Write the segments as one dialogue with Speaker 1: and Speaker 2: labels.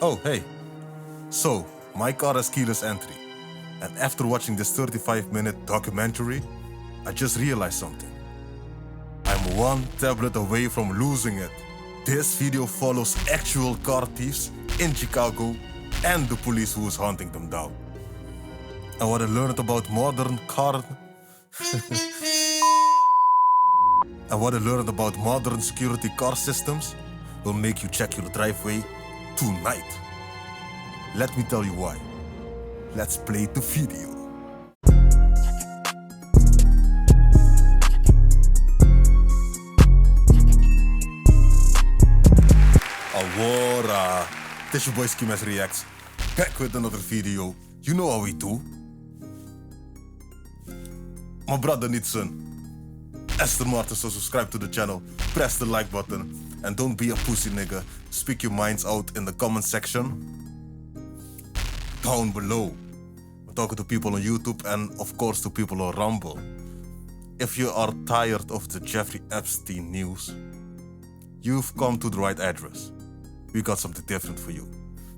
Speaker 1: Oh, hey. So, my car has keyless entry. And after watching this 35-minute documentary, I just realized something. I'm one tablet away from losing it. This video follows actual car thieves in Chicago and the police who is hunting them down. And what I learned about modern security car systems will make you check your driveway tonight. Let me tell you why. Let's play the video. Awara, this your boy Skimask Reacts, back with another video. You know how we do. My brother needs son. Aston Martin, so subscribe to the channel, press the like button, and don't be a pussy nigga. Speak your minds out in the comment section down below. I'm talking to people on YouTube and of course to people on Rumble. If you are tired of the Jeffrey Epstein news, you've come to the right address. We got something different for you.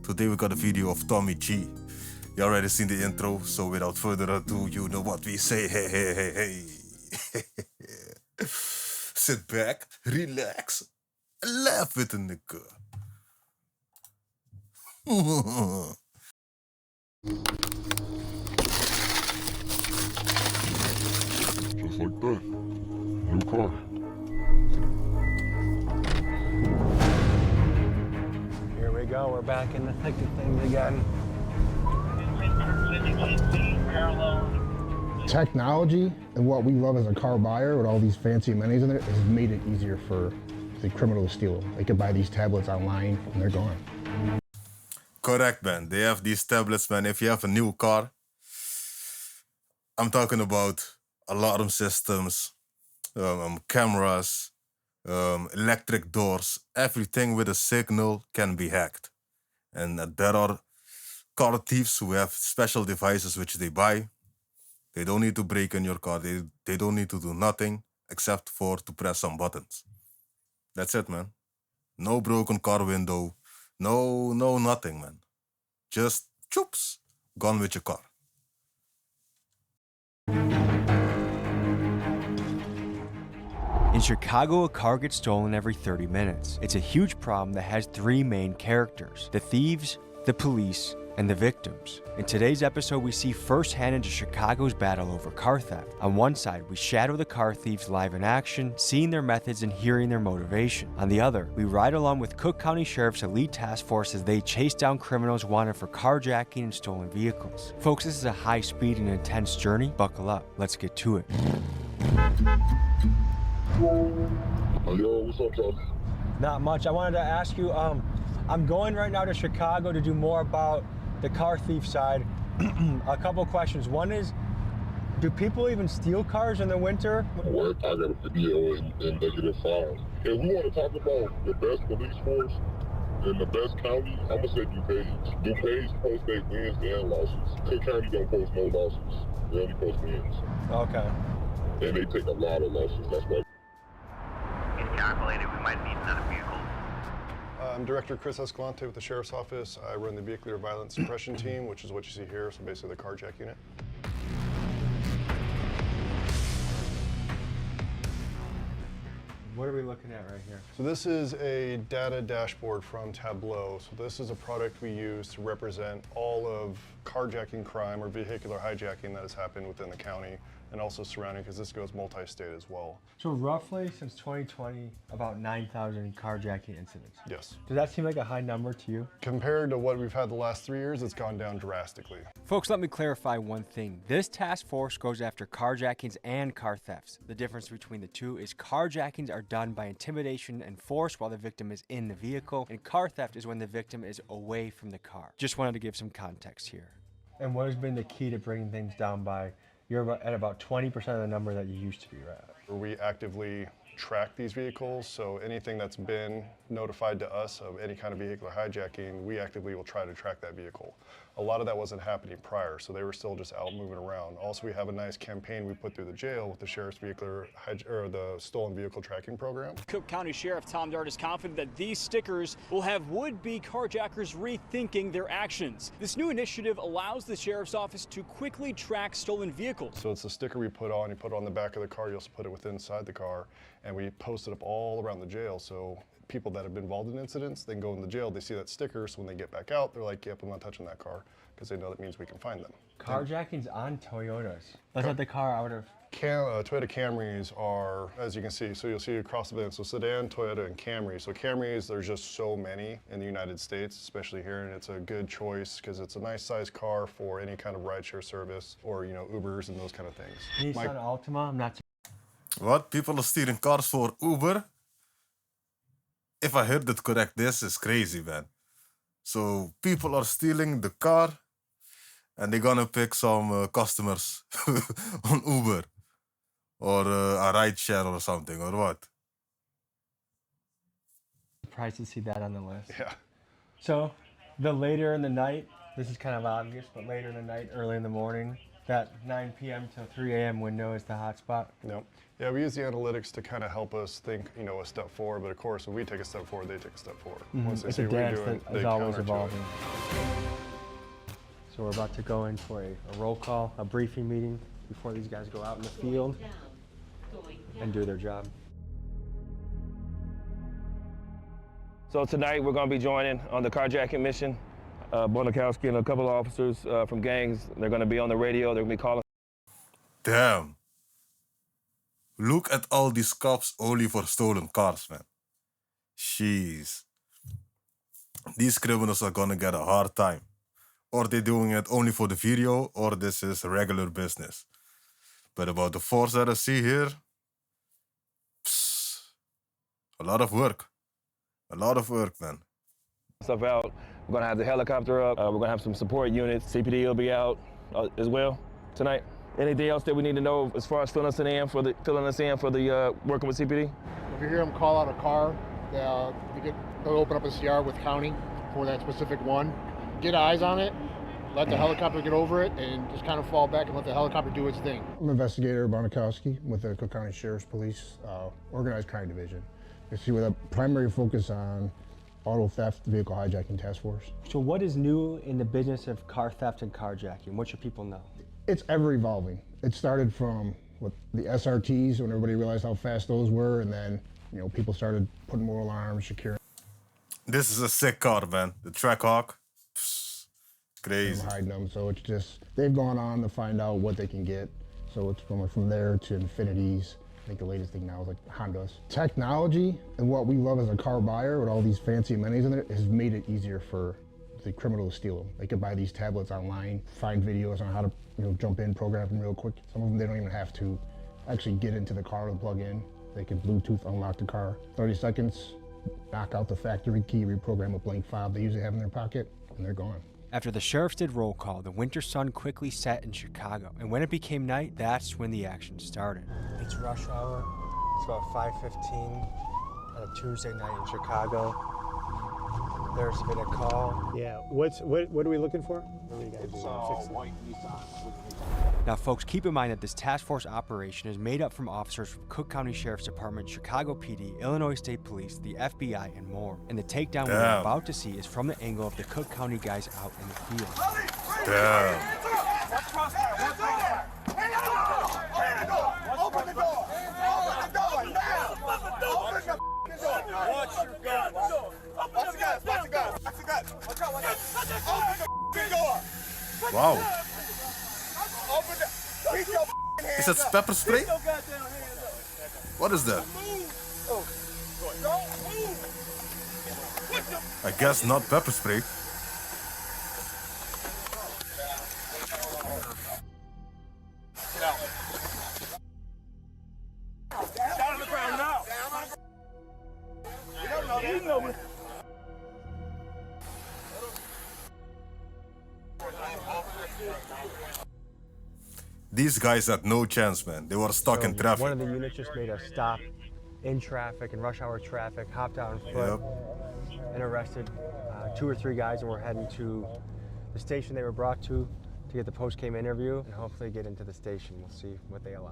Speaker 1: Today we got a video of Tommy G. You already seen the intro, so without further ado, you know what we say. Hey, hey, hey, hey. Sit back, relax, and laugh with a nigga.
Speaker 2: Just like that. New car.
Speaker 3: Here we go, we're back in the thick of things again.
Speaker 4: Technology and what we love as a car buyer with all these fancy amenities in it has made it easier for the criminal to steal them. They could buy these tablets online and they're gone.
Speaker 1: Correct, man. They have these tablets, man. If you have a new car, I'm talking about alarm systems, cameras, electric doors. Everything with a signal can be hacked. And there are car thieves who have special devices which they buy. They don't need to break in your car. They don't need to do nothing except for to press some buttons. That's it, man. No broken car window. No nothing, man. Just choops, gone with your car.
Speaker 5: In Chicago, a car gets stolen every 30 minutes. It's a huge problem that has three main characters: the thieves, the police, and the victims. In today's episode, we see firsthand into Chicago's battle over car theft. On one side, we shadow the car thieves live in action, seeing their methods and hearing their motivation. On the other, we ride along with Cook County Sheriff's elite task force as they chase down criminals wanted for carjacking and stolen vehicles. Folks, this is a high-speed and intense journey. Buckle up. Let's get to it.
Speaker 2: Yo, what's up, Charlie?
Speaker 3: Not much. I wanted to ask you, I'm going right now to Chicago to do more about the car thief side. A couple questions. One is, do people even steal cars in the winter?
Speaker 2: What? I got a video and negative files. If we want to talk about the best police force in the best county, I'm gonna say DuPage. DuPage posts their wins and losses. Cook County don't post no losses. They only post wins.
Speaker 3: Okay.
Speaker 2: And they take a lot of losses. That's why.
Speaker 6: It's calculated we might need another vehicle.
Speaker 7: I'm Director Chris Escalante with the Sheriff's Office. I run the Vehicular Violence Suppression Team, which is what you see here, so basically the carjack unit.
Speaker 3: What are we looking at right here?
Speaker 7: So this is a data dashboard from Tableau. So this is a product we use to represent all of carjacking crime or vehicular hijacking that has happened within the county and also surrounding, because this goes multi-state as well.
Speaker 3: So roughly since 2020, about 9,000 carjacking incidents.
Speaker 7: Yes.
Speaker 3: Does that seem like a high number to you?
Speaker 7: Compared to what we've had the last 3 years, it's gone down drastically.
Speaker 5: Folks, let me clarify one thing. This task force goes after carjackings and car thefts. The difference between the two is carjackings are done by intimidation and force while the victim is in the vehicle, and car theft is when the victim is away from the car. Just wanted to give some context here.
Speaker 3: And what has been the key to bringing things down by, you're at about 20% of the number that you used to be at?
Speaker 7: We actively track these vehicles, so anything that's been notified to us of any kind of vehicular hijacking, we actively will try to track that vehicle. A lot of that wasn't happening prior, so they were still just out moving around. Also, we have a nice campaign we put through the jail with the sheriff's vehicle, or the stolen vehicle tracking program.
Speaker 8: Cook County Sheriff Tom Dart is confident that these stickers will have would-be carjackers rethinking their actions. This new initiative allows the sheriff's office to quickly track stolen vehicles.
Speaker 7: So it's a sticker we put on, you put it on the back of the car, you also put it within inside the car, and we post it up all around the jail, so people that have been involved in incidents, they can go in the jail, they see that sticker, so when they get back out, they're like, yep, I'm not touching that car, because they know that means we can find them.
Speaker 3: Carjacking's on Toyotas. Let's let the car out of.
Speaker 7: Toyota Camrys are, as you can see, so you'll see across the band, so sedan, Toyota, and Camry. So Camrys, there's just so many in the United States, especially here, and it's a good choice because it's a nice size car for any kind of rideshare service or, you know, Ubers and those kind of things.
Speaker 3: Nissan Altima, I'm not.
Speaker 1: What? People are stealing cars for Uber? If I heard it correct, this is crazy, man. So people are stealing the car and they're gonna pick some customers on Uber or a rideshare or something, or what?
Speaker 3: Surprised to see that on the list.
Speaker 7: Yeah.
Speaker 3: So, the later in the night, this is kind of obvious, but later in the night, early in the morning, that 9 p.m. till 3 a.m. window is the hot spot.
Speaker 7: Yep. Yeah, we use the analytics to kind of help us think, you know, a step forward. But of course, when we take a step forward, they take a step forward. Once they
Speaker 3: It's
Speaker 7: see
Speaker 3: a
Speaker 7: what we're
Speaker 3: dance
Speaker 7: doing,
Speaker 3: that
Speaker 7: they
Speaker 3: is always
Speaker 7: counter to it.
Speaker 3: evolving. So we're about to go in for a roll call, a briefing meeting before these guys go out in the field and do their job.
Speaker 9: So tonight we're going to be joining on the carjacking mission. Bonakowski and a couple of officers from gangs, they're going to be on the radio. They're going to be calling.
Speaker 1: Damn. Look at all these cops only for stolen cars, man. Jeez. These criminals are gonna get a hard time. Or they're doing it only for the video, or this is regular business. But about the force that I see here, a lot of work. A lot of work, man.
Speaker 9: Stuff out. We're going to have the helicopter up. We're going to have some support units. CPD will be out as well tonight. Anything else that we need to know as far as filling us in for the working with CPD?
Speaker 10: If you hear them call out a car, they'll open up a CR with county for that specific one. Get eyes on it, let the helicopter get over it, and just kind of fall back and let the helicopter do its thing.
Speaker 4: I'm investigator Bonakowski with the Cook County Sheriff's Police Organized Crime Division. You see, with a primary focus on auto theft, vehicle hijacking task force.
Speaker 3: So what is new in the business of car theft and carjacking? What should people know?
Speaker 4: It's ever evolving. It started from the SRTs when everybody realized how fast those were, and then people started putting more alarms, securing.
Speaker 1: This is a sick car, man. The Trackhawk, crazy.
Speaker 4: Hiding them, so it's just they've gone on to find out what they can get. So it's going from there to Infinities. I think the latest thing now is like Hondas. Technology and what we love as a car buyer with all these fancy amenities in it has made it easier for the criminal to steal them. They can buy these tablets online, find videos on how to jump in, program them real quick. Some of them they don't even have to actually get into the car and plug in. They can Bluetooth unlock the car. 30 seconds, knock out the factory key, reprogram a blank fob they usually have in their pocket, and they're gone.
Speaker 5: After the sheriffs did roll call, the winter sun quickly set in Chicago, and when it became night, that's when the action started.
Speaker 3: It's rush hour. It's about 5:15 on a Tuesday night in Chicago. There's been a call. Yeah. What are we looking for? What do we gotta do?
Speaker 2: White Nissan.
Speaker 5: Now, folks, keep in mind that this task force operation is made up from officers from Cook County Sheriff's Department, Chicago PD, Illinois State Police, the FBI, and more. And the takedown we're about to see is from the angle of the Cook County guys out in the field.
Speaker 1: Damn.
Speaker 2: Open the door! Open the door now! Open the door! Watch your gun! Watch the guns! Watch the guns! Watch the guns! Watch out! Watch out! Open the door!
Speaker 1: Wow.
Speaker 2: Open the... Keep your hands
Speaker 1: Is that
Speaker 2: up.
Speaker 1: pepper spray?
Speaker 2: Keep your goddamn hands up.
Speaker 1: What is that?
Speaker 2: Oh. Don't move!
Speaker 1: I guess not pepper spray.
Speaker 2: Down on the ground now! You know me.
Speaker 1: These guys had no chance, man. They were stuck in traffic.
Speaker 3: One of the units just made a stop in traffic, in rush hour traffic, hopped out on foot, and arrested 2 or 3 guys, and we're heading to the station they were brought to get the post-game interview, and hopefully get into the station. We'll see what they allow.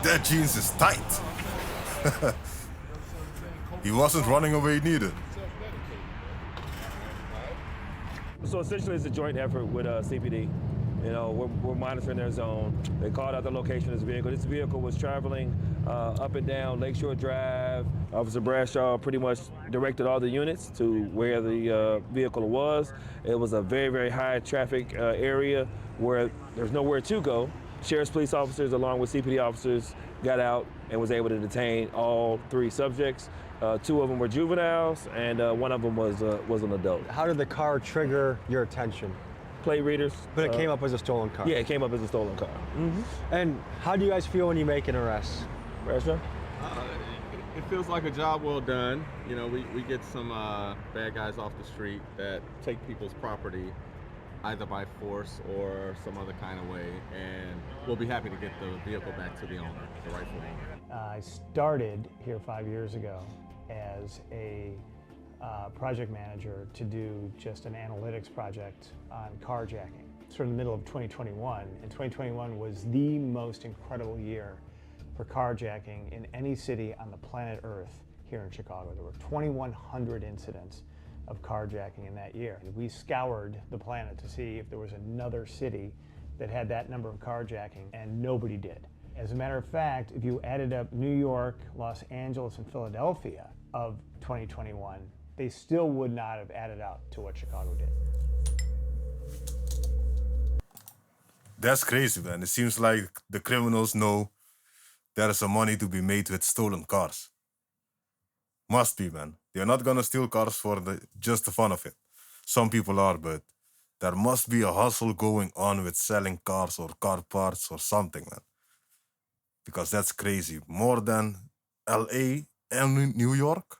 Speaker 1: That jeans is tight. He wasn't running away neither.
Speaker 9: So essentially it's a joint effort with CPD. You know, we're monitoring their zone. They called out the location of this vehicle. This vehicle was traveling up and down Lakeshore Drive. Officer Bradshaw pretty much directed all the units to where the vehicle was. It was a very, very high traffic area where there's nowhere to go. Sheriff's police officers along with CPD officers got out and was able to detain all 3 subjects. 2 of them were juveniles and one of them was an adult.
Speaker 3: How did the car trigger your attention?
Speaker 9: Plate readers.
Speaker 3: But it came up as a stolen car.
Speaker 9: Yeah, it came up as a stolen car.
Speaker 3: And how do you guys feel when you make an arrest?
Speaker 9: Restaurant?
Speaker 11: It feels like a job well done. You know, we get some bad guys off the street that take people's property either by force or some other kind of way, and we'll be happy to get the vehicle back to the owner, the rightful owner.
Speaker 12: I started here 5 years ago as a project manager to do just an analytics project on carjacking. Sort of in the middle of 2021, and 2021 was the most incredible year for carjacking in any city on the planet Earth here in Chicago. There were 2,100 incidents of carjacking in that year. We scoured the planet to see if there was another city that had that number of carjacking, and nobody did. As a matter of fact, if you added up New York, Los Angeles, and Philadelphia of 2021, they still would not have added up to what Chicago did.
Speaker 1: That's crazy, man. It seems like the criminals know there is some money to be made with stolen cars. Must be, man. They're not gonna steal cars for just the fun of it. Some people are, but there must be a hustle going on with selling cars or car parts or something, man. Because that's crazy. More than LA and New York?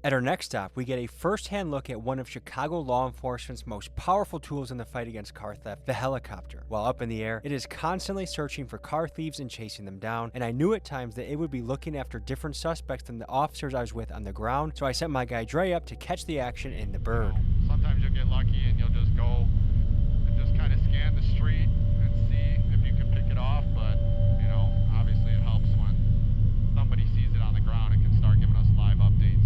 Speaker 5: At our next stop, we get a first-hand look at one of Chicago law enforcement's most powerful tools in the fight against car theft, the helicopter. While up in the air, it is constantly searching for car thieves and chasing them down, and I knew at times that it would be looking after different suspects than the officers I was with on the ground, so I sent my guy Dre up to catch the action in the bird.
Speaker 13: Sometimes you'll get lucky and you'll just go and just kind of scan the street and see if you can pick it off, but, you know, obviously it helps when somebody sees it on the ground and can start giving us live updates.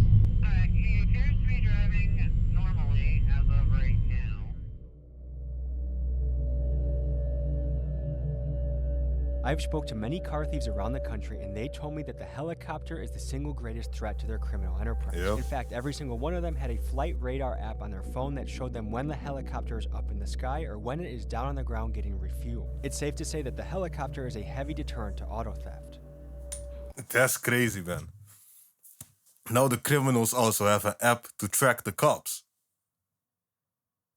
Speaker 6: He appears to be driving normally as of right now.
Speaker 5: I've spoke to many car thieves around the country, and they told me that the helicopter is the single greatest threat to their criminal enterprise.
Speaker 1: Yep.
Speaker 5: In fact, every single one of them had a flight radar app on their phone that showed them when the helicopter is up in the sky or when it is down on the ground getting refueled. It's safe to say that the helicopter is a heavy deterrent to auto theft.
Speaker 1: That's crazy, man. Now the criminals also have an app to track the cops.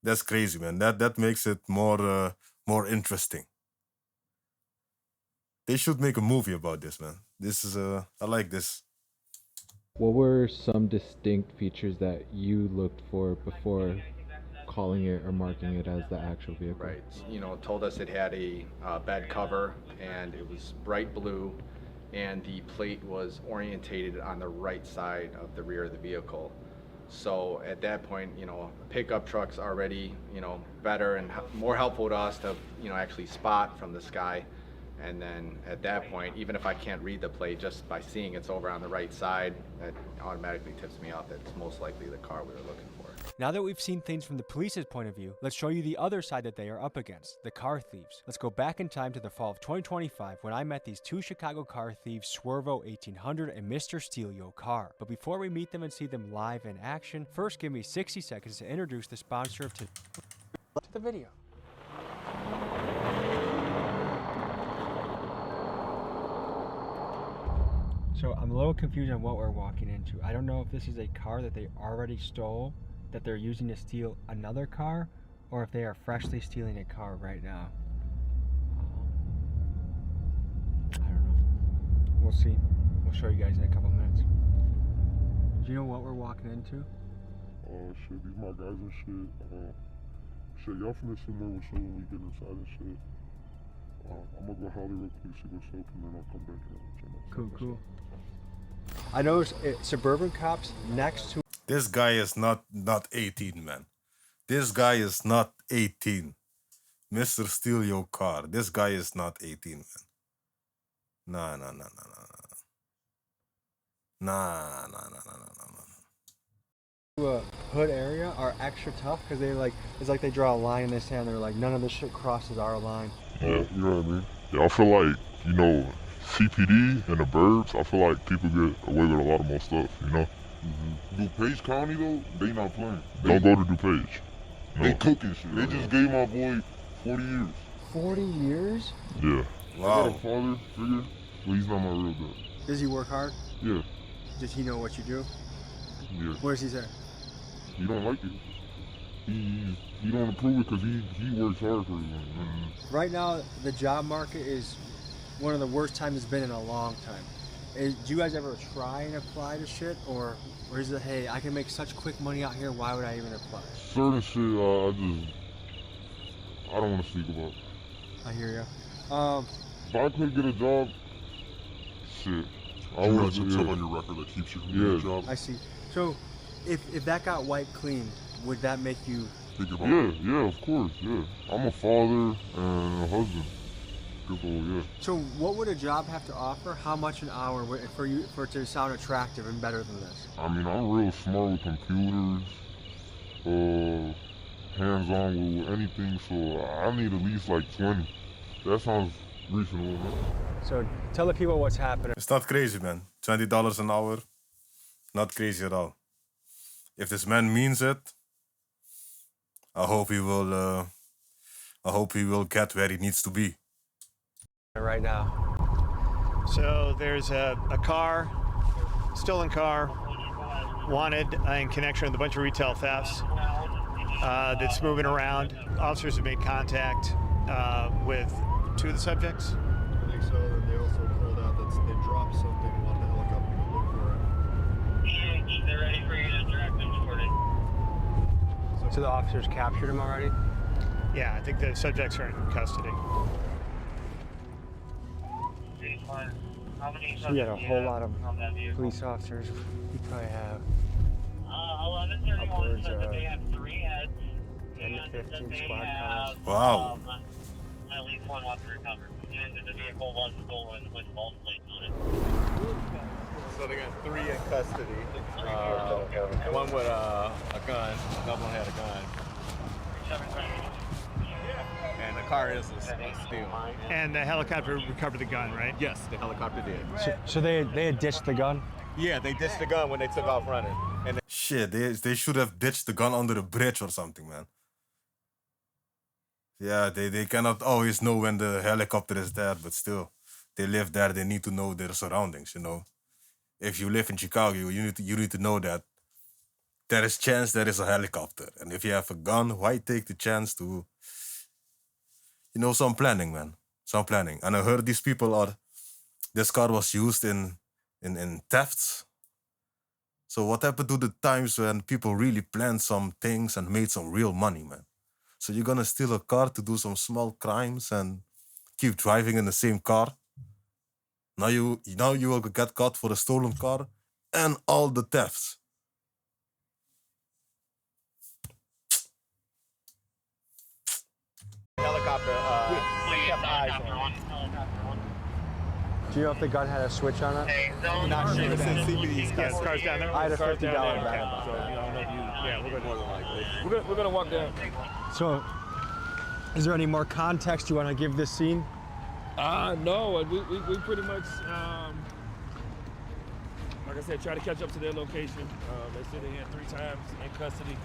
Speaker 1: That's crazy, man. That makes it more interesting. They should make a movie about this, man. This is I like this.
Speaker 14: What were some distinct features that you looked for before calling it or marking it as the actual vehicle?
Speaker 15: Right. You know, told us it had a bed cover and it was bright blue, and the plate was orientated on the right side of the rear of the vehicle. So at that point, you know, pickup truck's already, you know, better and more helpful to us to, you know, actually spot from the sky. And then at that point, even if I can't read the plate, just by seeing it's over on the right side, that automatically tips me off that it's most likely the car we were looking for.
Speaker 5: Now that we've seen things from the police's point of view, let's show you the other side that they are up against, the car thieves. Let's go back in time to the fall of 2025 when I met these 2 Chicago car thieves, Swervo 1800 and Mr. Steal Yo Car. But before we meet them and see them live in action, first give me 60 seconds to introduce the sponsor of the video. So I'm a little confused on what we're walking into. I don't know if this is a car that they already stole, that they're using to steal another car, or if they are freshly stealing a car right now. I don't know. We'll see. We'll show you guys in a couple minutes. Do you know what we're walking into?
Speaker 2: Shit, these my guys and shit. Shit, y'all finna see more with you when we get inside and shit. I'm gonna go holler real quick, see what's up, and then I'll come back here. You know,
Speaker 3: Cool. I noticed suburban cops next to.
Speaker 1: This guy is not 18, man. This guy is not 18. Mr. Steal Your Car. This guy is not 18, man. Nah.
Speaker 3: A hood area are extra tough because they like it's like they draw a line in the sand. They're like none of this shit crosses our line.
Speaker 2: Yeah, you know what I mean? Yeah, I feel like, you know, CPD and the burbs, I feel like people get away with a lot of more stuff, you know? DuPage County, though, they not playing. Don't go to DuPage. No. They cooking shit. They just gave my boy 40 years.
Speaker 3: 40 years?
Speaker 2: Yeah.
Speaker 1: Wow.
Speaker 2: I got a father figure, but he's not my real dad.
Speaker 3: Does he work hard?
Speaker 2: Yeah.
Speaker 3: Does he know what you do?
Speaker 2: Yeah.
Speaker 3: What does he say?
Speaker 2: He don't like it. He don't approve it because he works hard for it.
Speaker 3: Right now, the job market is one of the worst times it's been in a long time. Do you guys ever try and apply to shit, or is it, hey, I can make such quick money out here, why would I even apply?
Speaker 2: Certain shit, I don't want to speak about.
Speaker 3: I hear you.
Speaker 2: If I could get a job, shit. I would
Speaker 16: something on your record that keeps you from getting a job.
Speaker 3: I see. So, if that got wiped clean, would that make you?
Speaker 2: Yeah, of course, yeah. I'm a father and a husband. Yeah.
Speaker 3: So, what would a job have to offer? How much an hour for it to sound attractive and better than this?
Speaker 2: I mean, I'm real smart with computers, hands-on with anything, so I need at least like 20. That sounds reasonable, man.
Speaker 3: So, tell the people what's happening.
Speaker 1: It's not crazy, man. $20 an hour, not crazy at all. If this man means it, I hope he will get where he needs to be.
Speaker 3: Right now.
Speaker 12: So there's a car, stolen car, wanted in connection with a bunch of retail thefts that's moving around. Officers have made contact with two of the subjects.
Speaker 7: I think so, and they also called out that they dropped something and wanted a helicopter to look for it.
Speaker 6: They're ready for you to direct them toward it.
Speaker 3: So the officers captured him already?
Speaker 12: Yeah, I think the subjects are in custody.
Speaker 3: So we had a whole lot of police officers. We probably have
Speaker 6: 1131 said that they have 3 heads.
Speaker 3: 10 to 15 squad cars.
Speaker 1: Wow.
Speaker 6: At least one was recovered. And the vehicle was stolen with false plates on it.
Speaker 11: So they got 3 in custody. One with a gun, another one had a gun. And the car is a steal.
Speaker 12: And the helicopter recovered the gun, right?
Speaker 11: Yes, the helicopter did.
Speaker 3: So they had ditched the gun?
Speaker 11: Yeah, they ditched the gun when they took off running. And
Speaker 1: Shit, they should have ditched the gun under a bridge or something, man. Yeah, they cannot always know when the helicopter is there, but still, they live there. They need to know their surroundings, you know. If you live in Chicago, you need to know that there is chance there is a helicopter, and if you have a gun, why take the chance to? You know, some planning, man. Some planning. And I heard these people this car was used in thefts. So what happened to the times when people really planned some things and made some real money, man? So you're gonna steal a car to do some small crimes and keep driving in the same car? Now you will get caught for a stolen car and all the thefts.
Speaker 11: helicopter kept eyes on.
Speaker 3: Do you know if the gun had a switch on it?
Speaker 11: Not sure. It's in CBD's
Speaker 12: Yeah, the car's down there.
Speaker 3: I had a $50 bet.
Speaker 11: So, you know, I don't know if you, yeah, we're more than likely. We're gonna walk down.
Speaker 3: So, is there any more context you want to give this scene?
Speaker 9: No, we pretty much, like I said, try to catch up to their location. They said they had 3 times in custody.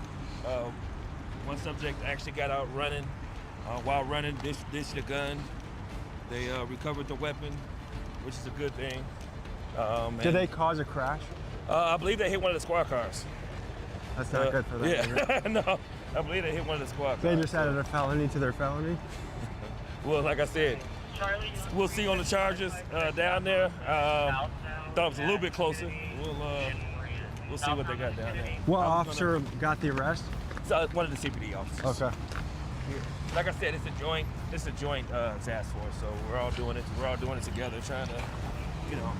Speaker 9: One subject actually got out running. While running, ditched the gun. They recovered the weapon, which is a good thing.
Speaker 3: Did they cause a crash?
Speaker 9: I believe they hit one of the squad cars.
Speaker 3: That's not good for them.
Speaker 9: Yeah, no, I believe they hit one of the squad cars.
Speaker 3: They just added a felony to their felony?
Speaker 9: Well, like I said, we'll see on the charges down there. Thought it was a little bit closer. We'll see what they got down there.
Speaker 3: What officer got the arrest?
Speaker 9: So one of the CPD officers.
Speaker 3: Okay.
Speaker 9: Like I said, it's a joint task force, so we're all doing it together, trying to, you know,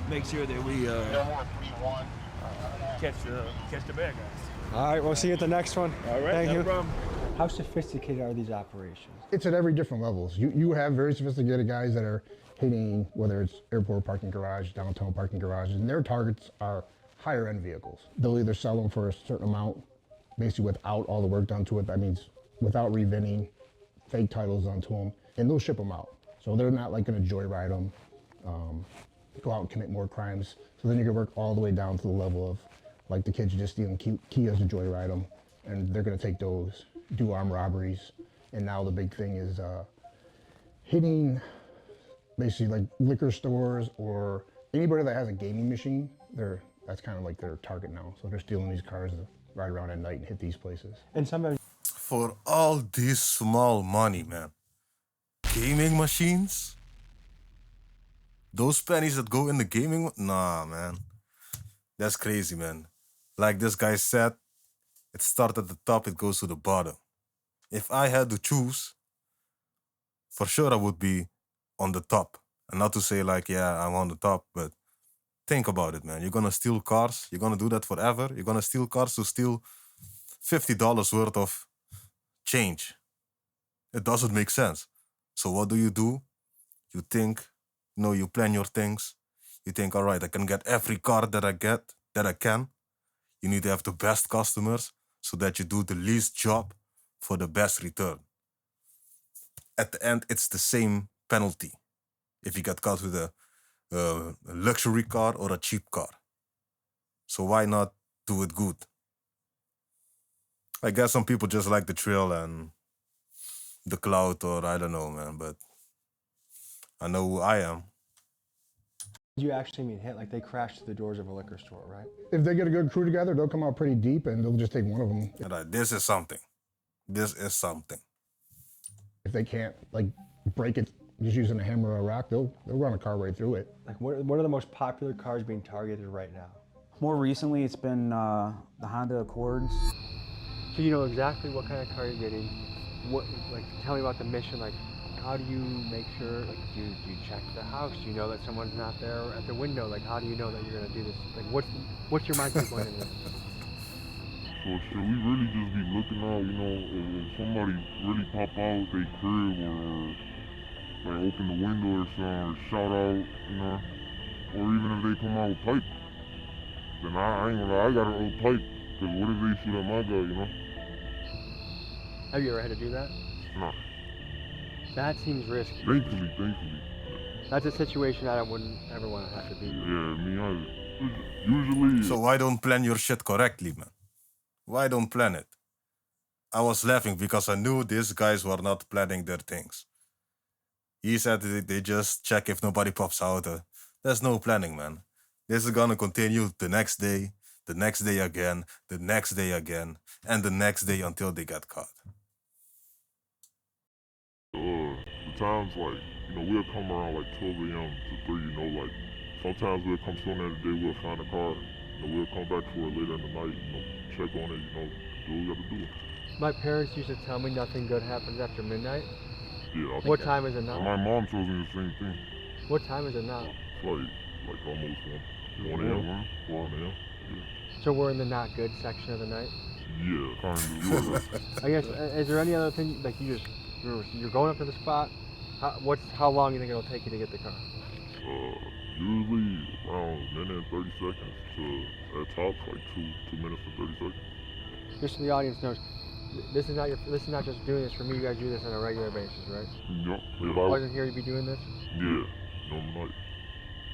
Speaker 9: make sure that we catch the bad guys.
Speaker 3: All right, we'll see you at the next one.
Speaker 9: All right,
Speaker 3: Thank
Speaker 9: no
Speaker 3: you.
Speaker 9: problem.
Speaker 3: How sophisticated are these operations?
Speaker 4: It's at every different levels. You have very sophisticated guys that are hitting, whether it's airport parking garage, downtown parking garages, and their targets are higher end vehicles. They'll either sell them for a certain amount, basically without all the work done to it. That means without reventing, fake titles onto them, and they'll ship them out. So they're not like gonna joyride them, go out and commit more crimes. So then you can work all the way down to the level of like the kids just stealing Kias to joyride them, and they're gonna take those, do armed robberies. And now the big thing is hitting basically like liquor stores or anybody that has a gaming machine. That's kind of like their target now. So they're stealing these cars to ride around at night and hit these places.
Speaker 3: And sometimes
Speaker 1: For all this small money, man. Gaming machines? Those pennies that go in the gaming, nah, man. That's crazy, man. Like this guy said, it starts at the top, it goes to the bottom. If I had to choose, for sure I would be on the top. And not to say like, yeah, I'm on the top, but think about it, man. You're gonna steal cars, you're gonna do that forever. You're gonna steal cars to steal $50 worth of change. It doesn't make sense. So what do? You think, you plan your things. You think, all right, I can get every car that I can. You need to have the best customers so that you do the least job for the best return. At the end, it's the same penalty if you get caught with a luxury car or a cheap car. So why not do it good? I guess some people just like the thrill and the clout, or I don't know, man, but I know who I am.
Speaker 3: you actually mean hit, like they crash through the doors of a liquor store, right?
Speaker 4: If they get a good crew together, they'll come out pretty deep and they'll just take one of them.
Speaker 1: This is something. This is something.
Speaker 4: If they can't like break it just using a hammer or a rock, they'll run a car right through it.
Speaker 3: Like what are the most popular cars being targeted right now?
Speaker 17: More recently, it's been the Honda Accords.
Speaker 3: So you know exactly what kind of car you're getting. Tell me about the mission. Like, how do you make sure? Like, do you check the house? Do you know that someone's not there at the window? Like, how do you know that you're gonna do this? Like, what's your mindset going into this?
Speaker 16: So should we really just be looking out, if somebody really pop out their crib or like open the window or something or shout out, or even if they come out with pipe, then I ain't gonna lie, I got an old pipe, because what if they shoot at my guy,
Speaker 3: Have you ever had to do that?
Speaker 16: Nah.
Speaker 3: That seems risky.
Speaker 16: Thankfully.
Speaker 3: That's a situation I wouldn't ever want to have to be.
Speaker 16: Yeah, me either. Usually.
Speaker 1: So why don't plan your shit correctly, man? Why don't plan it? I was laughing because I knew these guys were not planning their things. He said they just check if nobody pops out. There's no planning, man. This is gonna continue the next day again, the next day again, and the next day until they get caught.
Speaker 16: The times we'll come around 12 a.m. to 3, sometimes we'll come sooner in the day, we'll find a car, we'll come back for it later in the night, check on it, do what we gotta do.
Speaker 3: My parents used to tell me nothing good happens after midnight.
Speaker 16: Yeah.
Speaker 3: What time is it now?
Speaker 16: My mom tells me the same thing.
Speaker 3: What time is it now?
Speaker 16: It's like almost 1 a.m. 1 a.m. Yeah.
Speaker 3: So we're in the not good section of the night?
Speaker 16: Yeah, kind of.
Speaker 3: I guess, is there any other thing, like you're going up to the spot, how long do you think it'll take you to get the car?
Speaker 16: Usually around a minute and 30 seconds to, at tops, 2 minutes and 30 seconds.
Speaker 3: Just so the audience knows, this is not just doing this for me, you guys do this on a regular basis, right?
Speaker 16: Yep.
Speaker 3: If I wasn't here, you'd be doing this?
Speaker 16: Yeah, normal night.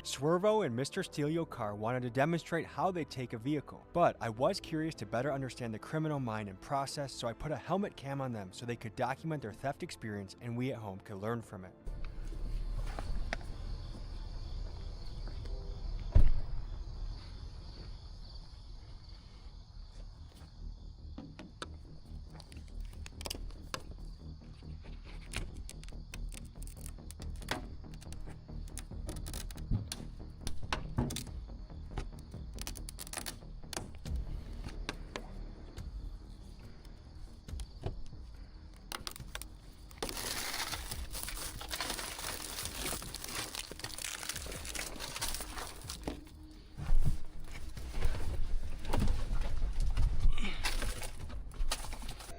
Speaker 5: Swervo and Mr. Steal Your Car wanted to demonstrate how they take a vehicle, but I was curious to better understand the criminal mind and process, so I put a helmet cam on them so they could document their theft experience and we at home could learn from it.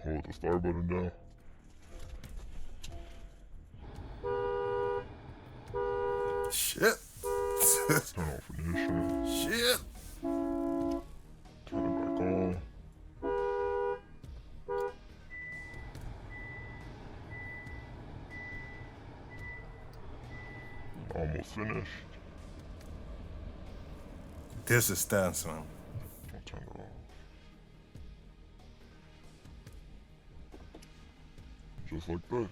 Speaker 16: Hold the start button down.
Speaker 1: Shit.
Speaker 16: Turn off ignition.
Speaker 1: Shit.
Speaker 16: Turn it back on. Almost finished.
Speaker 1: This is tense, man.
Speaker 16: I'll turn it off. Just like that.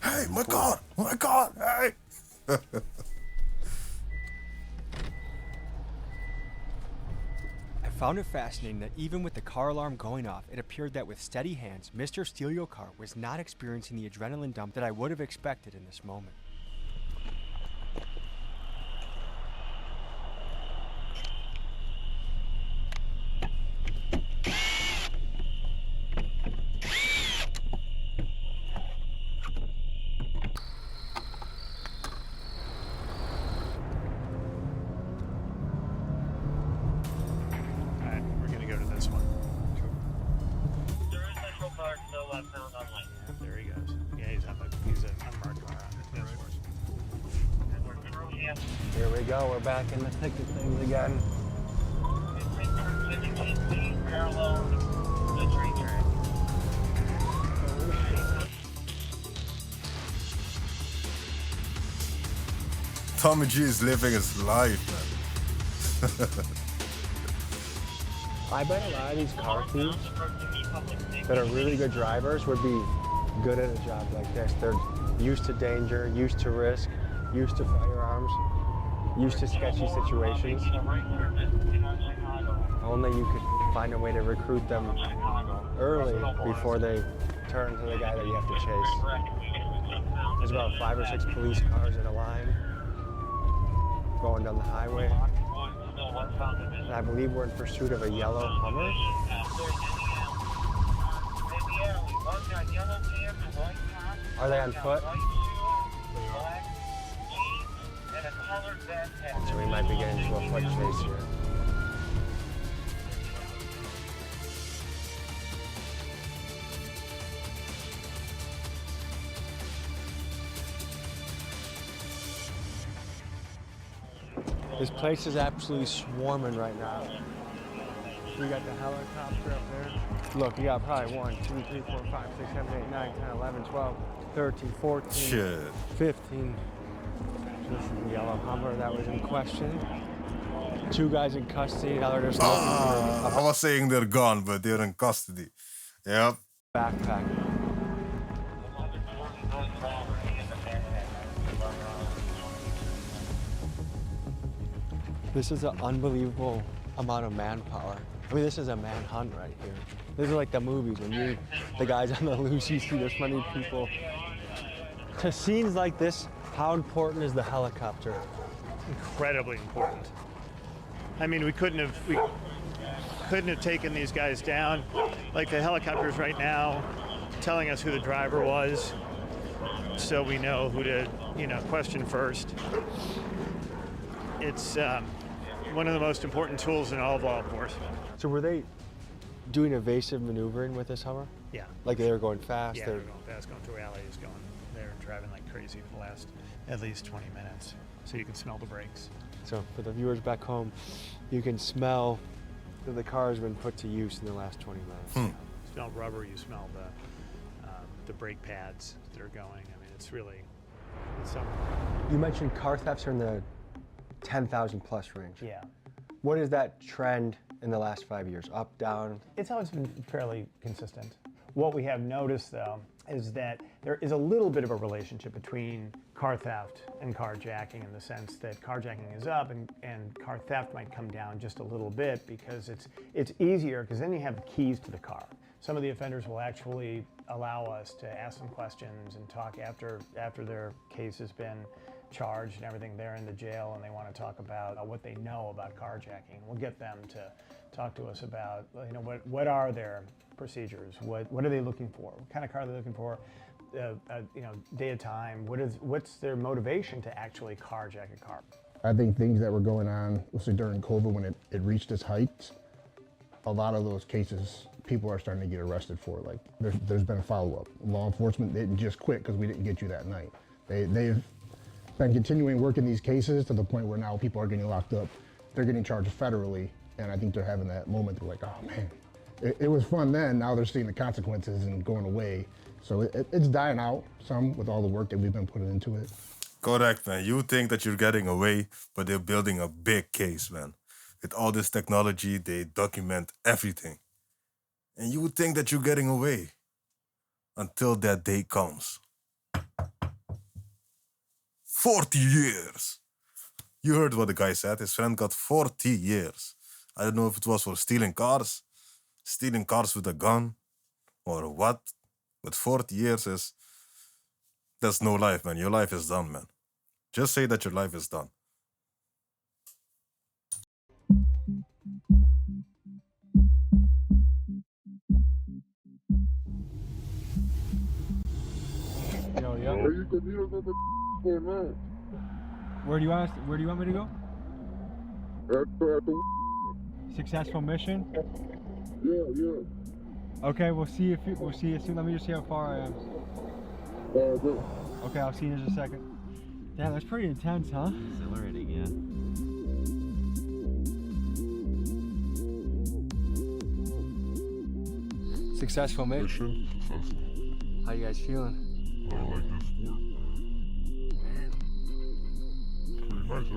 Speaker 1: Hey, my God! My God! Hey!
Speaker 5: I found it fascinating that even with the car alarm going off, it appeared that with steady hands, Mr. Steal Your Car was not experiencing the adrenaline dump that I would have expected in this moment.
Speaker 3: Here we go, we're back in the thick of things again.
Speaker 1: Tommy G is living his life, man.
Speaker 3: I bet a lot of these car thieves that are really good drivers would be good at a job like this. They're used to danger, used to risk, used to firearms, used to sketchy situations. Only you could find a way to recruit them early before they turn to the guy that you have to chase. There's about 5 or 6 police cars in a line going down the highway. And I believe we're in pursuit of a yellow Hummer. Are they on foot? So we might be getting into a foot chase here. This place is absolutely swarming right now. We got the helicopter up there. Look, you got probably 1, 2, 3, 4, 5, 6, 7, 8, 9, 10, 11, 12, 13, 14,
Speaker 1: Shit.
Speaker 3: 15. This is the yellow Hummer that was in question. 2 guys in custody. Now they're just looking for
Speaker 1: I was saying they're gone, but they're in custody. Yep.
Speaker 3: Backpack. This is an unbelievable amount of manpower. I mean, this is a manhunt right here. This is like the movies when the guys on the loose, you see this many people. To scenes like this, how important is the helicopter?
Speaker 12: Incredibly important. I mean, we couldn't have taken these guys down. Like the helicopters right now, telling us who the driver was, so we know who to, question first. It's one of the most important tools in all of law enforcement.
Speaker 3: So were they doing evasive maneuvering with this Hummer?
Speaker 12: Yeah.
Speaker 3: Like they were going fast?
Speaker 12: Yeah, they were going fast, going through alleys, they're driving like crazy for the last at least 20 minutes. So you can smell the brakes.
Speaker 3: So for the viewers back home, you can smell that the car has been put to use in the last 20 minutes.
Speaker 12: You smell rubber, you smell the brake pads that are going. I mean, it's something.
Speaker 3: You mentioned car thefts are in the 10,000 plus range.
Speaker 12: Yeah.
Speaker 3: What is that trend in the last 5 years? Up, down?
Speaker 12: It's always been fairly consistent. What we have noticed, though, is that there is a little bit of a relationship between car theft and carjacking in the sense that carjacking is up and car theft might come down just a little bit because it's easier because then you have the keys to the car. Some of the offenders will actually allow us to ask them questions and talk after their case has been charged and everything. They're in the jail and they want to talk about what they know about carjacking. We'll get them to talk to us about what are their procedures, what are they looking for, what kind of car are they looking for, day of time, what's their motivation to actually carjack a car.
Speaker 4: I think things that were going on, let's say during COVID when it reached its height, a lot of those cases people are starting to get arrested for it. Like there's been a follow-up. Law enforcement didn't just quit because we didn't get you that night. They've been continuing working these cases to the point where now people are getting locked up. They're getting charged federally, and I think they're having that moment. They're like, oh man, it was fun then. Now they're seeing the consequences and going away. So it's dying out some with all the work that we've been putting into it.
Speaker 1: Correct, man. You think that you're getting away, but they're building a big case, man. With all this technology, they document everything. And you would think that you're getting away until that day comes. 40 years. You heard what the guy said. His friend got 40 years. I don't know if it was for stealing cars with a gun, or what. But 40 years that's no life, man. Your life is done, man. Just say that your life is done.
Speaker 3: Yo. Where do you want me to go? Successful mission?
Speaker 2: Yeah.
Speaker 3: Okay, we'll see you soon. Let me just see how far I am. Okay, I'll see you in just a second. Damn, that's pretty intense, huh?
Speaker 5: Exhilarating, yeah.
Speaker 3: Successful mission. How you guys feeling?
Speaker 2: I like this sport. Pretty nice,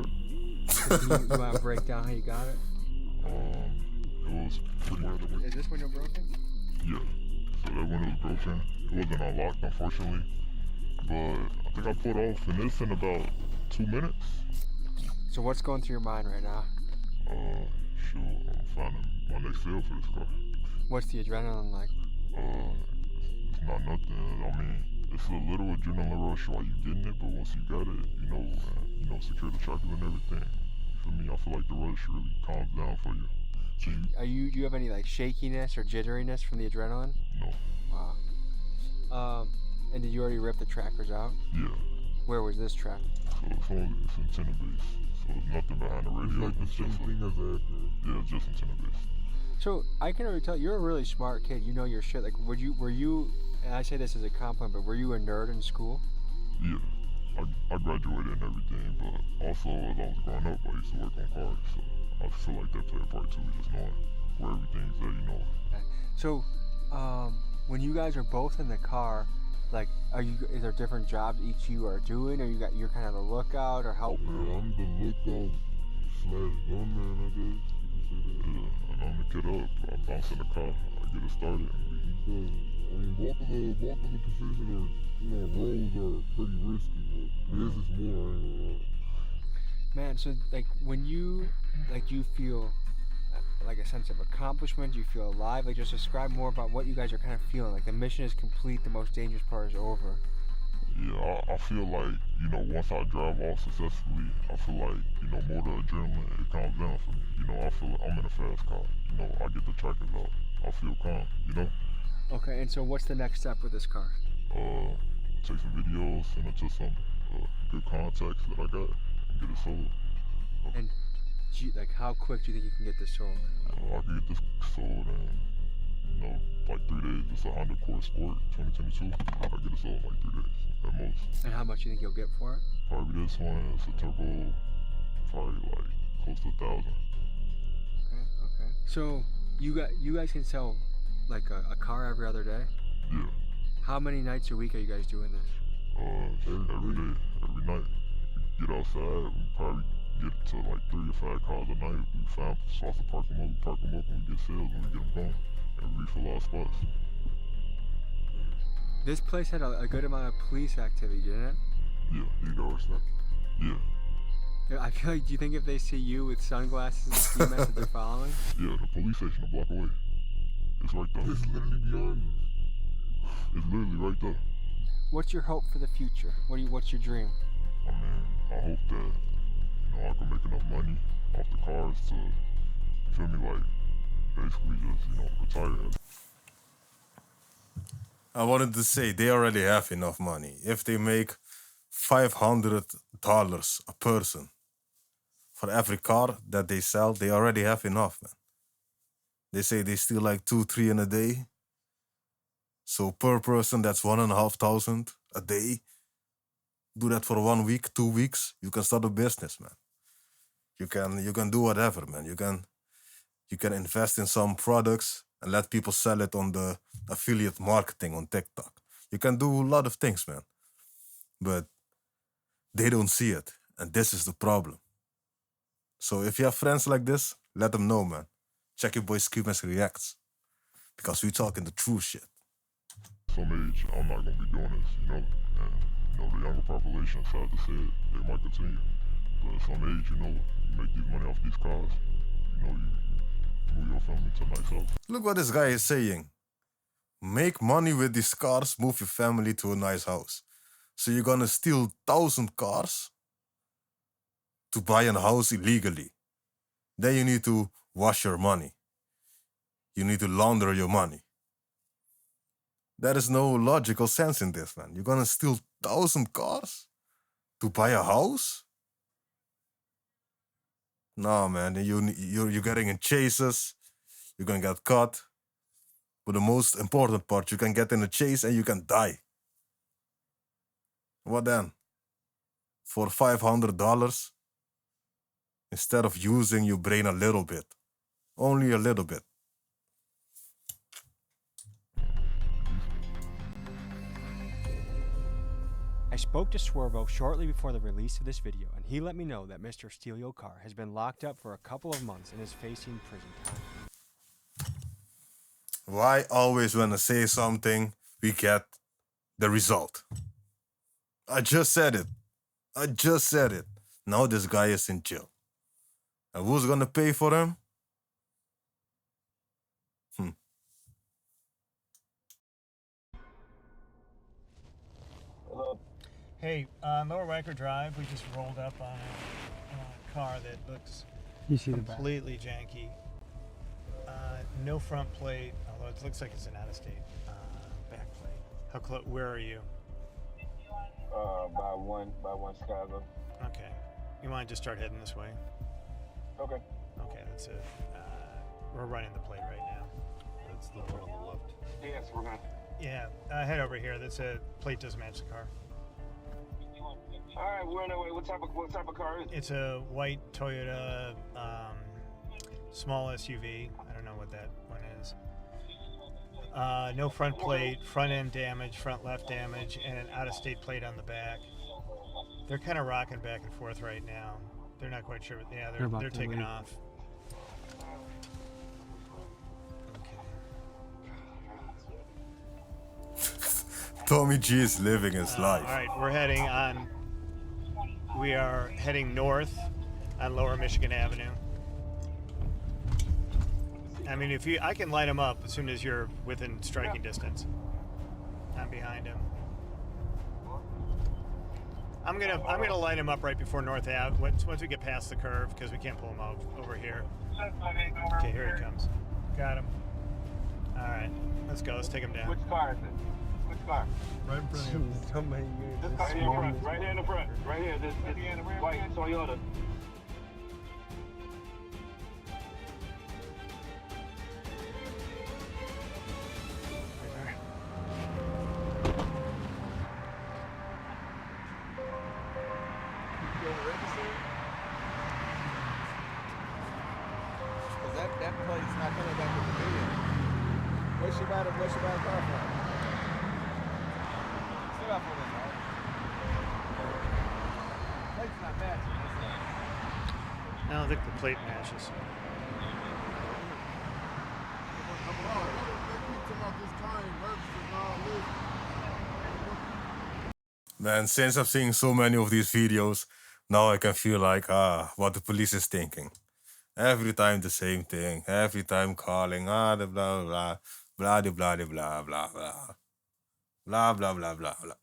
Speaker 2: huh?
Speaker 3: You want to break down how you got it?
Speaker 2: It was pretty much.
Speaker 3: Is this window broken?
Speaker 2: Yeah. So that window was broken. It wasn't unlocked, unfortunately. But I think I put off in this in about 2 minutes.
Speaker 3: So what's going through your mind right now?
Speaker 2: Sure, I'm finding my next sale for this car.
Speaker 3: What's the adrenaline like?
Speaker 2: It's not nothing. I mean, it's a little adrenaline rush while you're getting it, but once you got it, secure the chocolate and everything. For me, I feel like the rush really calms down for you. So
Speaker 3: Do you have any like shakiness or jitteriness from the adrenaline?
Speaker 2: No.
Speaker 3: Wow. And did you already rip the trackers out?
Speaker 2: Yeah.
Speaker 3: Where was this track?
Speaker 2: So it's antenna base. So nothing behind the radio. It's like the same thing as the Yeah, it's just antenna base.
Speaker 3: So I can already tell you're a really smart kid. You know your shit. Like, were you? And I say this as a compliment, but were you a nerd in school?
Speaker 2: Yeah. I graduated and everything, but also as I was growing up, I used to work on cars, so I feel like that played a part too, just knowing where everything's at,
Speaker 3: Okay. So, when you guys are both in the car, like, is there different jobs each you are doing, or you're kind of the lookout or help?
Speaker 2: Yeah, I'm the lookout / gunman, I guess. Yeah, and I'm the kid up. I bounce in the car, I get it started, and we I mean, both of the positions roles are pretty risky, but this is more, I ain't gonna lie.
Speaker 3: Man, so like when you feel like a sense of accomplishment, you feel alive, like just describe more about what you guys are kind of feeling. Like the mission is complete, the most dangerous part is over.
Speaker 2: Yeah, I feel like, once I drive off successfully, I feel like, more the adrenaline, it calms down for me. I feel like I'm in a fast car. I get the trackers out. I feel calm,
Speaker 3: Okay, and so what's the next step with this car?
Speaker 2: Take some videos, send it to some good contacts that I got, and get it sold.
Speaker 3: And how quick do you think you can get this sold?
Speaker 2: I can get this sold in, like 3 days. It's a Honda Accord Sport 2022. I can get it sold in like 3 days at most.
Speaker 3: And how much do you think you'll get for it?
Speaker 2: Probably this one. It's a turbo, probably like close to 1,000.
Speaker 3: Okay. So you guys can sell like a car every other day?
Speaker 2: Yeah.
Speaker 3: How many nights a week are you guys doing this?
Speaker 2: Every day, every night. We get outside, we probably get to like 3 or 5 cars a night. We find spots to park them up, we park them up when we get sales, when we get them going, and refill our spots.
Speaker 3: This place had a good amount of police activity, didn't it?
Speaker 2: Yeah, you know what's that? Yeah.
Speaker 3: I feel like, do you think if they see you with sunglasses and ski masks that they're following?
Speaker 2: Yeah, the police station a block away. It's right there. It's literally behind us. It's literally right there.
Speaker 3: What's your hope for the future? What's your dream?
Speaker 2: I mean, I hope that, I can make enough money off the cars to, you feel me, like, basically just, retire.
Speaker 1: I wanted to say they already have enough money. If they make $500 a person for every car that they sell, they already have enough, man. They say they steal like 2, 3 in a day. So per person, that's 1,500 a day. Do that for 1 week, 2 weeks. You can start a business, man. You can do whatever, man. You can invest in some products and let people sell it on the affiliate marketing on TikTok. You can do a lot of things, man. But they don't see it. And this is the problem. So if you have friends like this, let them know, man. Check your boy Skimask Reacts. Because we talking the true shit.
Speaker 16: Some age, I'm not gonna be doing this, you know. And the younger population, sad to say it, they might continue. But at some age, you make these money off these cars. You move your family to a nice house.
Speaker 1: Look what this guy is saying. Make money with these cars, move your family to a nice house. So you're gonna steal 1,000 cars to buy a house illegally. Then you need to wash your money. You need to launder your money. There is no logical sense in this, man. You're gonna steal 1,000 cars to buy a house? No, man. You're getting in chases. You're gonna get caught. But the most important part, you can get in a chase and you can die. What then? For $500? Instead of using your brain a little bit. Only a little bit.
Speaker 5: I spoke to Swervo shortly before the release of this video, and he let me know that Mr. Steal Your Car has been locked up for a couple of months and is facing prison time.
Speaker 1: Why always when I say something, we get the result? I just said it. I just said it. Now this guy is in jail. And who's gonna pay for him?
Speaker 12: Hey, Lower Riker Drive, we just rolled up on a car that looks completely janky. No front plate, although it looks like it's an out-of-state back plate. How close? Where are you?
Speaker 18: By one Chicago.
Speaker 12: Okay. You want to just start heading this way?
Speaker 18: Okay.
Speaker 12: Okay, that's it. We're running the plate right now.
Speaker 18: That's the one on the left. Yes, we're gonna.
Speaker 12: Yeah, head over here. That's a plate doesn't match the car.
Speaker 18: All right, we're on our way. What type of car is it?
Speaker 12: It's a white Toyota small SUV. I don't know what that one is. No front plate, front end damage, front left damage, and an out-of-state plate on the back. They're kind of rocking back and forth right now. They're not quite sure. Yeah, they're taking off.
Speaker 1: Tommy G is living his life.
Speaker 12: All right, we are heading north on Lower Michigan Avenue. I mean, I can light him up as soon as you're within striking distance. I'm behind him. I'm gonna light him up right before North Ave once we get past the curve because we can't pull him over here. Okay, here he comes. Got him. All right, let's go. Let's take him down.
Speaker 18: Which car is it? Which car?
Speaker 3: Right in front of you. Somebody
Speaker 18: This car here in front. Right here in the front. Right here. This white Toyota.
Speaker 11: That plate's not coming back with the video. Where's she about to car from? Still up on this, right? Plate's not matching.
Speaker 12: I don't think the plate matches.
Speaker 1: Man, since I've seen so many of these videos, now I can feel like, what the police is thinking. Every time the same thing. Every time calling, the blah, blah, blah, blah, blah, blah, blah, blah. Blah, blah, blah, blah, blah.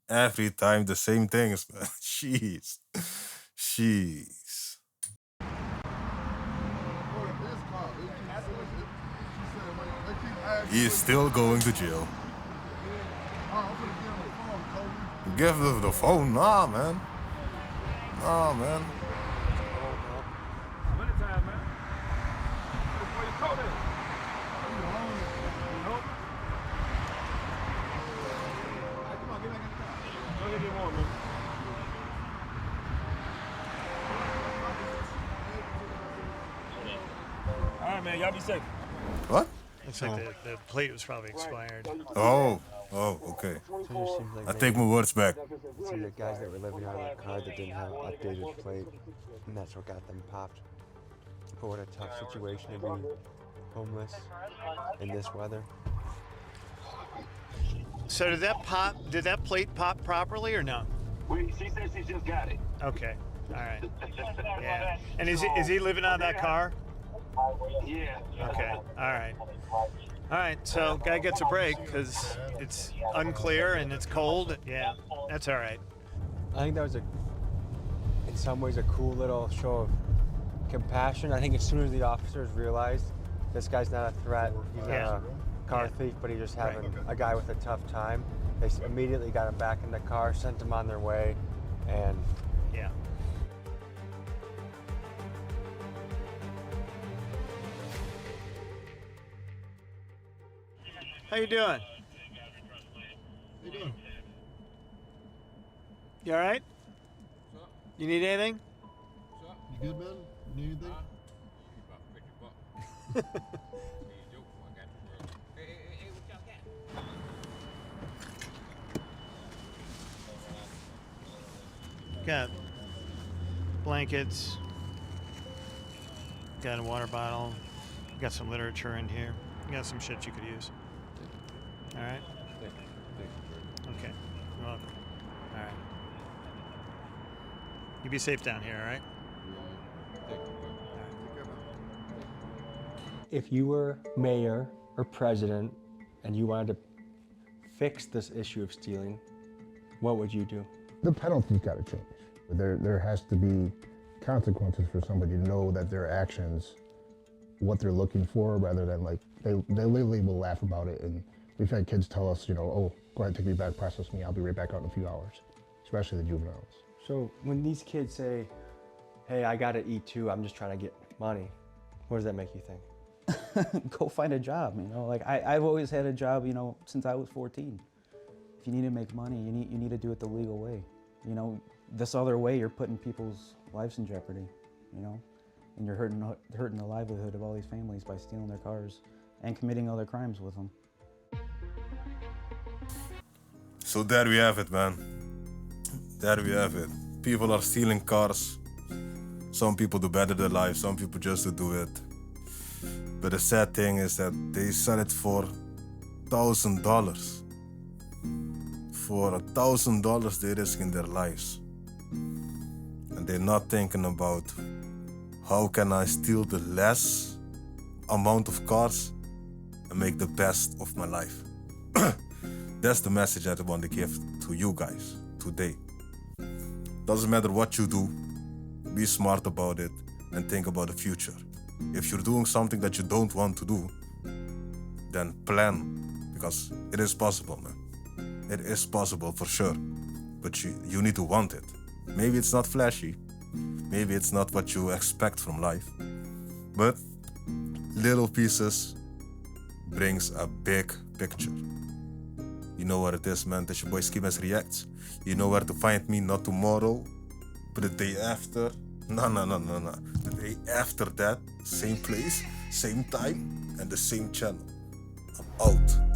Speaker 1: Every time the same things, man. Jeez. Jeez. He is still going to jail. Give the phone, nah, man. Nah, man.
Speaker 12: man. Y'all be safe.
Speaker 1: What?
Speaker 12: Looks like the plate was probably expired.
Speaker 1: Oh, okay. I take my words back.
Speaker 5: See the guys that were living out of the car that didn't have an updated plate, and that's what got them popped. But what a tough situation to be homeless in this weather.
Speaker 12: So did that plate pop properly or no?
Speaker 18: She said she just got it.
Speaker 12: Okay. All right. Yeah. And is he living out of that car?
Speaker 18: Yeah.
Speaker 12: Okay. All right. All right. So guy gets a break because it's unclear and it's cold. Yeah. That's all right.
Speaker 5: I think that was in some ways, a cool little show of compassion. I think as soon as the officers realized this guy's not a threat, he's not a car thief, but he's just having a guy with a tough time, they immediately got him back in the car, sent him on their way, and
Speaker 12: yeah. How you doing?
Speaker 19: How you doing?
Speaker 12: You all right?
Speaker 19: What's up?
Speaker 12: You need anything?
Speaker 19: What's up? You good, man? You need anything?
Speaker 12: Got blankets. Got a water bottle. Got some literature in here. Got some shit you could use. All right? Okay. You're welcome. All right. You be safe down here, all right?
Speaker 5: if you were mayor or president and you wanted to fix this issue of stealing, what would you do?
Speaker 4: The penalty's got to change. There has to be consequences for somebody to know that their actions, what they're looking for, rather than like, they literally will laugh about it. And we've had kids tell us, you know, oh, go ahead, take me back, process me, I'll be right back out in a few hours, especially the juveniles.
Speaker 5: So when these kids say, hey, I gotta eat too, I'm just trying to get money, what does that make you think?
Speaker 17: Go find a job, you know? Like I've always had a job, you know, since I was 14. If you need to make money, you need to do it the legal way. You know, this other way, you're putting people's lives in jeopardy, you know? And you're hurting the livelihood of all these families by stealing their cars and committing other crimes with them.
Speaker 1: So there we have it, man. There we have it. People are stealing cars. Some people do better their life, some people just to do it. But the sad thing is that they sell it for $1,000. For $1,000 they risk in their lives. And they're not thinking about how can I steal the less amount of cars and make the best of my life. That's the message that I want to give to you guys today. Doesn't matter what you do, be smart about it and think about the future. If you're doing something that you don't want to do, then plan, because it is possible, man. It is possible for sure, but you need to want it. Maybe it's not flashy, maybe it's not what you expect from life, but little pieces brings a big picture. You know what it is, man. That's your boy Skimask Reacts. You know where to find me, not tomorrow, but the day after. No. The day after that, same place, same time, and the same channel. I'm out.